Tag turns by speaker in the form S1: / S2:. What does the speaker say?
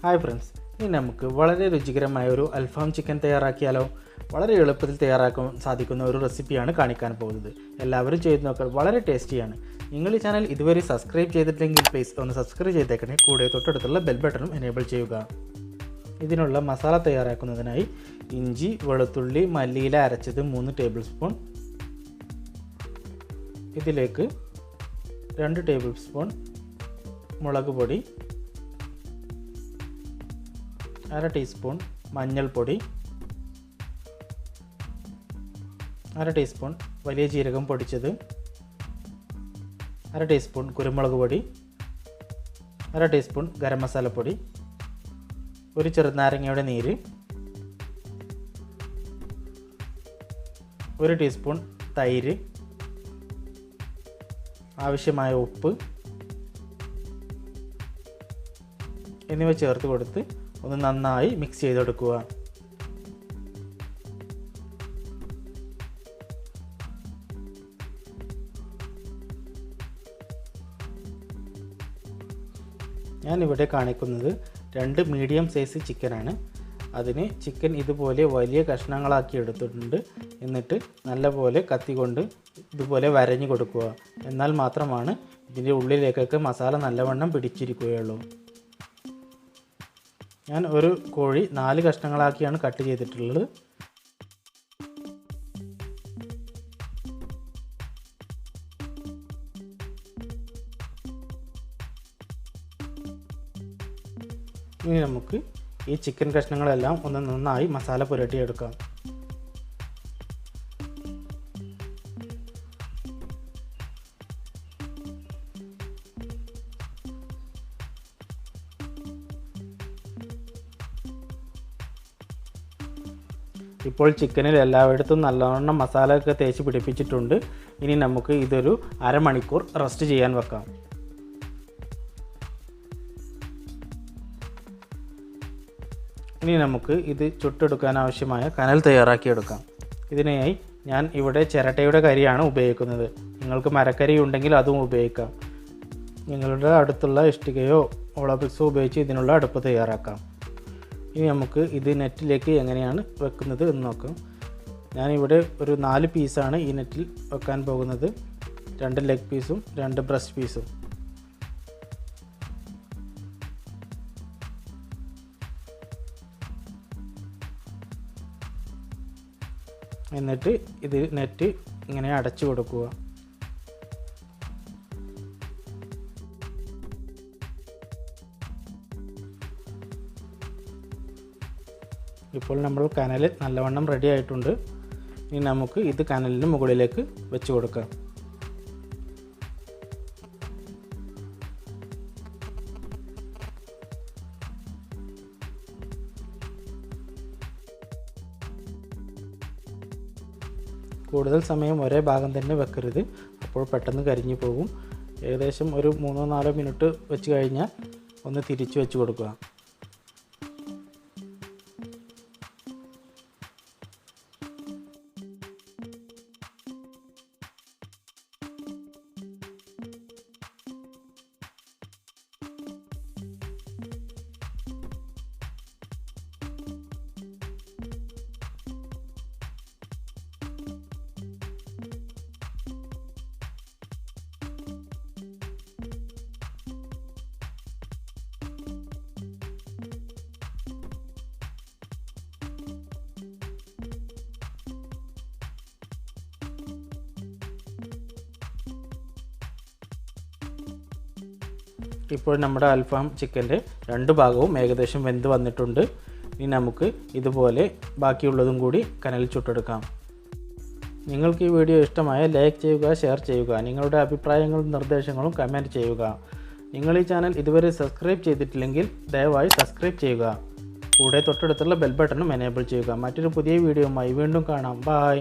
S1: Hi friends, ഇനി നമുക്ക് വളരെ രുചികരമായ ഒരു അൽഫാം ചിക്കൻ തയ്യാറാക്കിയാലോ. വളരെ എളുപ്പത്തിൽ തയ്യാറാക്കാൻ സാധിക്കുന്ന ഒരു റെസിപ്പിയാണ് കാണിക്കാൻ പോകുന്നത്. എല്ലാവരും ചെയ്ത് നോക്കാൻ വളരെ ടേസ്റ്റിയാണ്. നിങ്ങൾ ഈ ചാനൽ ഇതുവരെ സബ്സ്ക്രൈബ് ചെയ്തിട്ടില്ലെങ്കിൽ പ്ലീസ് ഒന്ന് സബ്സ്ക്രൈബ് ചെയ്തേക്കണേ. കൂടെ തൊട്ടടുത്തുള്ള ബെൽ ബട്ടണും എനേബിൾ ചെയ്യുക. ഇതിനുള്ള മസാല തയ്യാറാക്കുന്നതിനായി ഇഞ്ചി, വെളുത്തുള്ളി, മല്ലിയില അരച്ചത് 3 ടേബിൾ സ്പൂൺ, ഇതിലേക്ക് 2 ടേബിൾ സ്പൂൺ മുളക് പൊടി, 1/2 ടീസ്പൂൺ മഞ്ഞൾപ്പൊടി, 1/2 ടീസ്പൂൺ വലിയ ജീരകം പൊടിച്ചത്, 1/2 ടീസ്പൂൺ കുരുമുളക് പൊടി, 1/2 ടീസ്പൂൺ ഗരം മസാലപ്പൊടി, ഒരു ചെറുനാരങ്ങയുടെ നീര്, 1 ടീസ്പൂൺ തൈര്, ആവശ്യമായ ഉപ്പ് എന്നിവ ചേർത്ത് കൊടുത്ത് ഒന്ന് നന്നായി മിക്സ് ചെയ്തെടുക്കുക. ഞാനിവിടെ കാണിക്കുന്നത് 2 മീഡിയം സൈസ് ചിക്കനാണ്. അതിന് ചിക്കൻ ഇതുപോലെ വലിയ കഷ്ണങ്ങളാക്കി എടുത്തിട്ടുണ്ട്. എന്നിട്ട് നല്ലപോലെ കത്തി കൊണ്ട് ഇതുപോലെ വരഞ്ഞു കൊടുക്കുക. എന്നാൽ മാത്രമാണ് ഇതിൻ്റെ ഉള്ളിലേക്കൊക്കെ മസാല നല്ലവണ്ണം പിടിച്ചിരിക്കുകയുള്ളൂ. ഞാൻ ഒരു കോഴി 4 കഷ്ണങ്ങളാക്കിയാണ് കട്ട് ചെയ്തിട്ടുള്ളത്. ഇനി നമുക്ക് ഈ ചിക്കൻ കഷ്ണങ്ങളെല്ലാം ഒന്ന് നന്നായി മസാല പുരട്ടിയെടുക്കാം. ഇപ്പോൾ ചിക്കനിൽ എല്ലായിടത്തും നല്ലവണ്ണം മസാലയൊക്കെ തേച്ച് പിടിപ്പിച്ചിട്ടുണ്ട്. ഇനി നമുക്ക് ഇതൊരു അരമണിക്കൂർ റെസ്റ്റ് ചെയ്യാൻ വെക്കാം. ഇനി നമുക്ക് ഇത് ചുട്ടെടുക്കാൻ ആവശ്യമായ കനൽ തയ്യാറാക്കിയെടുക്കാം. ഇതിനായി ഞാൻ ഇവിടെ ചിരട്ടയുടെ കരിയാണ് ഉപയോഗിക്കുന്നത്. നിങ്ങൾക്ക് മരക്കരി ഉണ്ടെങ്കിൽ അതും ഉപയോഗിക്കാം. നിങ്ങളുടെ അടുത്തുള്ള ഇഷ്ടികയോ ഓളപ്പിക്സോ ഉപയോഗിച്ച് ഇതിനുള്ള അടുപ്പ് തയ്യാറാക്കാം. ഇനി നമുക്ക് ഇത് നെറ്റിലേക്ക് എങ്ങനെയാണ് വെക്കുന്നത് എന്ന് നോക്കാം. ഞാനിവിടെ ഒരു 4 പീസാണ് ഈ നെറ്റിൽ വെക്കാൻ പോകുന്നത്. 2 ലെഗ് പീസും 2 ബ്രസ്റ്റ് പീസും. എന്നിട്ട് ഇത് നെറ്റ് ഇങ്ങനെ അടച്ചു കൊടുക്കുക. ഇപ്പോൾ നമ്മൾ കനൽ നല്ലവണ്ണം റെഡി ആയിട്ടുണ്ട്. ഇനി നമുക്ക് ഇത് കനലിന് മുകളിലേക്ക് വെച്ച് കൊടുക്കാം. കൂടുതൽ സമയം ഒരേ ഭാഗം തന്നെ വെക്കരുത്, അപ്പോൾ പെട്ടെന്ന് കരിഞ്ഞു പോകും. ഏകദേശം ഒരു 3-4 മിനിറ്റ് വെച്ച് കഴിഞ്ഞാൽ ഒന്ന് തിരിച്ച് വെച്ച് കൊടുക്കുക. ഇപ്പോൾ നമ്മുടെ അൽഫാം ചിക്കൻ്റെ 2 ഭാഗവും ഏകദേശം വെന്ത് വന്നിട്ടുണ്ട്. ഇനി നമുക്ക് ഇതുപോലെ ബാക്കിയുള്ളതും കൂടി കനലിൽ ചുട്ടെടുക്കാം. നിങ്ങൾക്ക് ഈ വീഡിയോ ഇഷ്ടമായ ലൈക്ക് ചെയ്യുക, ഷെയർ ചെയ്യുക. നിങ്ങളുടെ അഭിപ്രായങ്ങളും നിർദ്ദേശങ്ങളും കമൻറ്റ് ചെയ്യുക. നിങ്ങൾ ഈ ചാനൽ ഇതുവരെ സബ്സ്ക്രൈബ് ചെയ്തിട്ടില്ലെങ്കിൽ ദയവായി സബ്സ്ക്രൈബ് ചെയ്യുക. കൂടെ തൊട്ടടുത്തുള്ള ബെൽ ബട്ടണും എനേബിൾ ചെയ്യുക. മറ്റൊരു പുതിയ വീഡിയോയുമായി വീണ്ടും കാണാം. ബൈ.